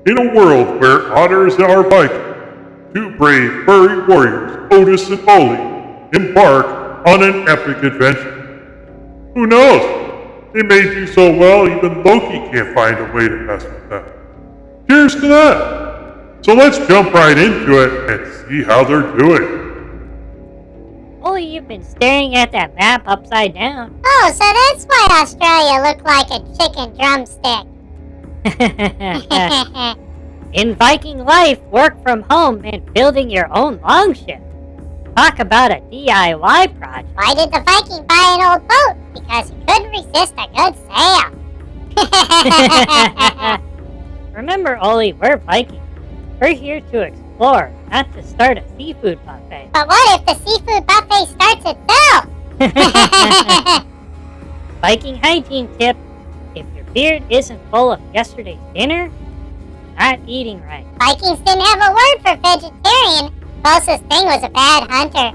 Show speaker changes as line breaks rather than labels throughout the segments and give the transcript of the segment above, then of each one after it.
In a world where otters are Vikings, two brave furry warriors, Otis and Ollie, embark on an epic adventure. Who knows? They may do so well even Loki can't find a way to mess with them. Cheers to that! So let's jump right into it and see how they're doing.
Ollie, you've been staring at that map upside down.
Oh, so that's why Australia looked like a chicken drumstick.
In Viking life, work from home meant building your own longship. Talk about a DIY project.
Why did the Viking buy an old boat? Because he couldn't resist a good sail.
Remember, Ollie, we're Vikings. We're here to explore, not to start a seafood buffet.
But what if the seafood buffet starts itself?
Viking hygiene tip: if your beard isn't full of yesterday's dinner, you're not eating right.
Vikings didn't have a word for vegetarian. Closest thing was a bad hunter.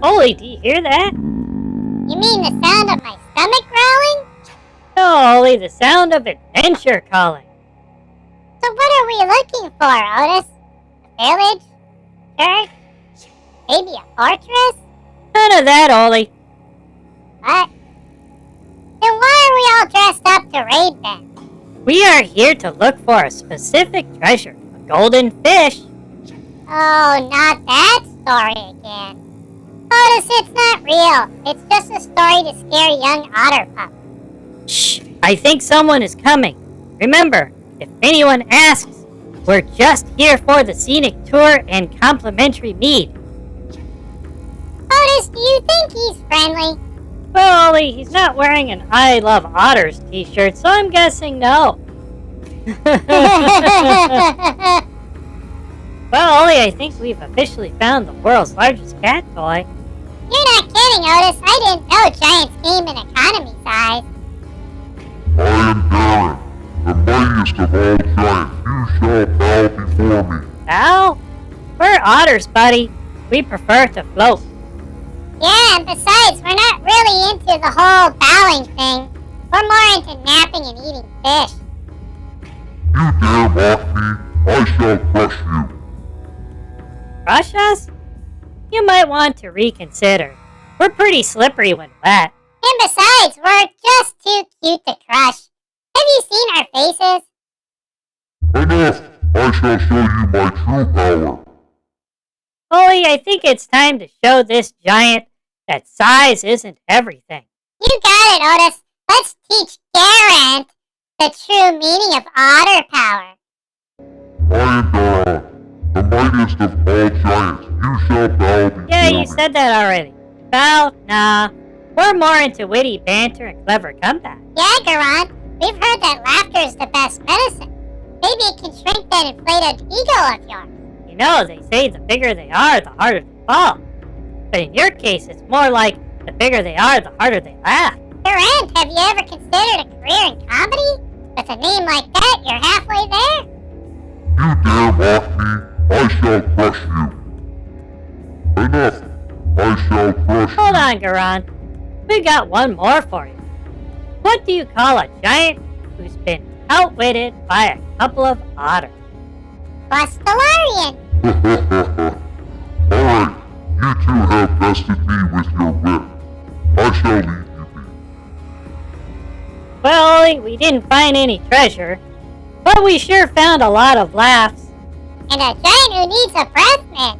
Ollie, do you hear that?
You mean the sound of my stomach growling?
No, Ollie, the sound of adventure calling.
So what are we looking for, Otis? A village? Church? Maybe a fortress?
None of that, Ollie.
What? Then why are we all dressed up to raid then?
We are here to look for a specific treasure, a golden fish.
Oh, not that story again. Otis, it's not real. It's just a story to scare young otter pups.
Shh, I think someone is coming. Remember, if anyone asks, we're just here for the scenic tour and complimentary mead.
Otis, do you think he's friendly?
Well, Ollie, he's not wearing an I Love Otters t-shirt, so I'm guessing no. Well, Ollie, I think we've officially found the world's largest cat toy.
You're not kidding, Otis. I didn't know giants came in economy size.
I am Darren, the mightiest of all giants. You shall bow before me.
Ow? We're otters, buddy. We prefer to float.
Yeah, and besides, we're not really into the whole bowing thing. We're more into napping and eating fish.
You dare mock me, I shall crush you.
Crush us? You might want to reconsider. We're pretty slippery when wet.
And besides, we're just too cute to crush. Have you seen our faces?
Enough! I shall show you my true power.
Ollie, I think it's time to show this giant that size isn't everything.
You got it, Otis. Let's teach Garant the true meaning of otter power.
I am Daron, the mightiest of all giants. You shall bow before me.
Yeah, you said that already. Well, nah. We're more into witty banter and clever comeback.
Yeah, Garant. We've heard that laughter is the best medicine. Maybe it can shrink that inflated ego of yours.
You know, they say the bigger they are, the harder they fall. But in your case, it's more like the bigger they are, the harder they laugh.
Garant, have you ever considered a career in comedy? With a name like that, you're halfway there.
You dare mock me, I shall crush you. Enough! I shall crush
Hold
you.
on, Garan. We got one more for you. What do you call a giant who's been outwitted by a couple of otters?
Bustalarian.
Alright, you two have bested me with your wit. I shall leave you be.
Well, Ollie, we didn't find any treasure, but we sure found a lot of laughs.
And a giant who needs a breath mint.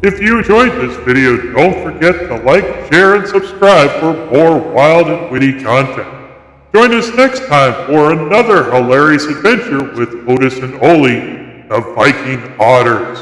If you enjoyed this video, don't forget to like, share, and subscribe for more wild and witty content. Join us next time for another hilarious adventure with Otis and Ollie, the Viking Otters.